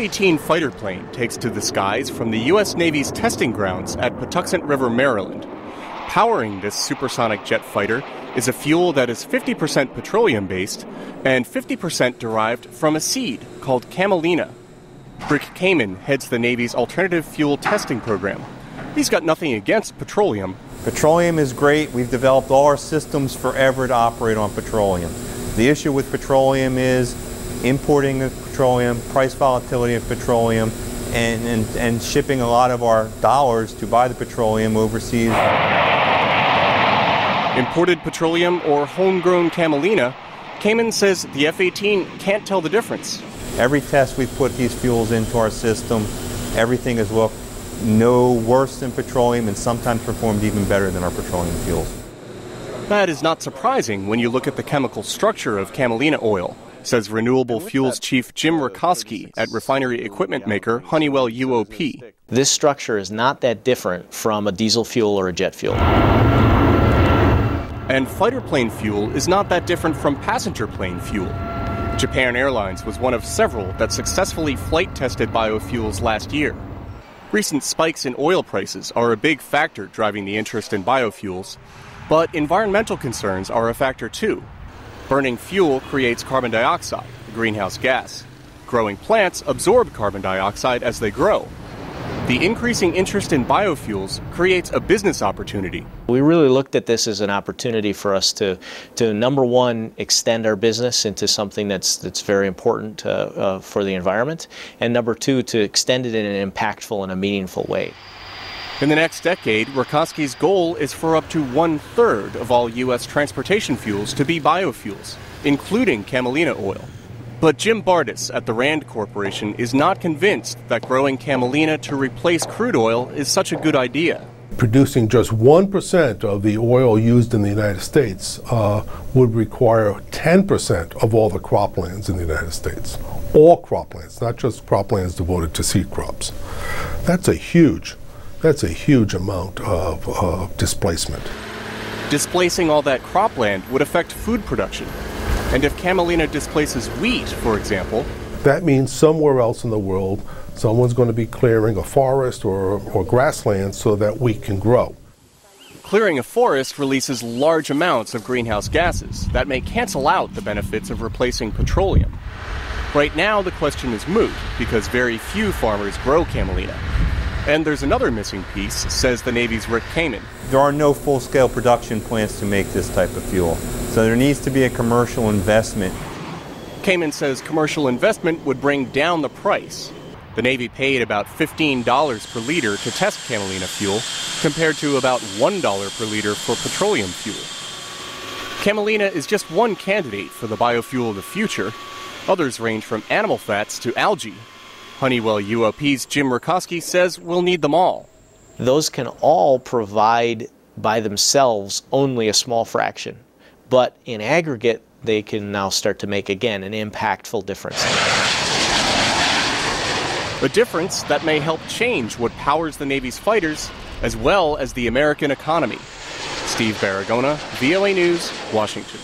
F-18 fighter plane takes to the skies from the U.S. Navy's testing grounds at Patuxent River, Maryland. Powering this supersonic jet fighter is a fuel that is 50% petroleum-based and 50% derived from a seed called Camelina. Rick Kamen heads the Navy's alternative fuel testing program. He's got nothing against petroleum. Petroleum is great. We've developed all our systems forever to operate on petroleum. The issue with petroleum is importing the petroleum, price volatility of petroleum, and shipping a lot of our dollars to buy the petroleum overseas. Imported petroleum or homegrown Camelina, Kamen says the F-18 can't tell the difference. Every test we've put these fuels into our system, everything has looked no worse than petroleum and sometimes performed even better than our petroleum fuels. That is not surprising when you look at the chemical structure of Camelina oil, says Renewable Fuels Chief Jim Rakowski at refinery equipment maker Honeywell UOP. This structure is not that different from a diesel fuel or a jet fuel. And fighter plane fuel is not that different from passenger plane fuel. Japan Airlines was one of several that successfully flight tested biofuels last year. Recent spikes in oil prices are a big factor driving the interest in biofuels, but environmental concerns are a factor too. Burning fuel creates carbon dioxide, a greenhouse gas. Growing plants absorb carbon dioxide as they grow. The increasing interest in biofuels creates a business opportunity. We really looked at this as an opportunity for us to number one, extend our business into something that's very important for the environment, and number two, to extend it in an impactful and a meaningful way. In the next decade, Rakowski's goal is for up to 1/3 of all U.S. transportation fuels to be biofuels, including Camelina oil. But Jim Bardis at the Rand Corporation is not convinced that growing Camelina to replace crude oil is such a good idea. Producing just 1% of the oil used in the United States would require 10% of all the croplands in the United States. All croplands, not just croplands devoted to seed crops. That's a huge amount of displacement. Displacing all that cropland would affect food production. And if Camelina displaces wheat, for example, that means somewhere else in the world, someone's going to be clearing a forest or grassland so that wheat can grow. Clearing a forest releases large amounts of greenhouse gases that may cancel out the benefits of replacing petroleum. Right now, the question is moot because very few farmers grow Camelina. And there's another missing piece, says the Navy's Rick Kamen. There are no full-scale production plants to make this type of fuel, so there needs to be a commercial investment. Kamen says commercial investment would bring down the price. The Navy paid about $15 per liter to test Camelina fuel, compared to about $1 per liter for petroleum fuel. Camelina is just one candidate for the biofuel of the future. Others range from animal fats to algae. Honeywell UOP's Jim Rakowski says we'll need them all. Those can all provide by themselves only a small fraction, but in aggregate they can now start to make, again, an impactful difference. A difference that may help change what powers the Navy's fighters as well as the American economy. Steve Baragona, VOA News, Washington.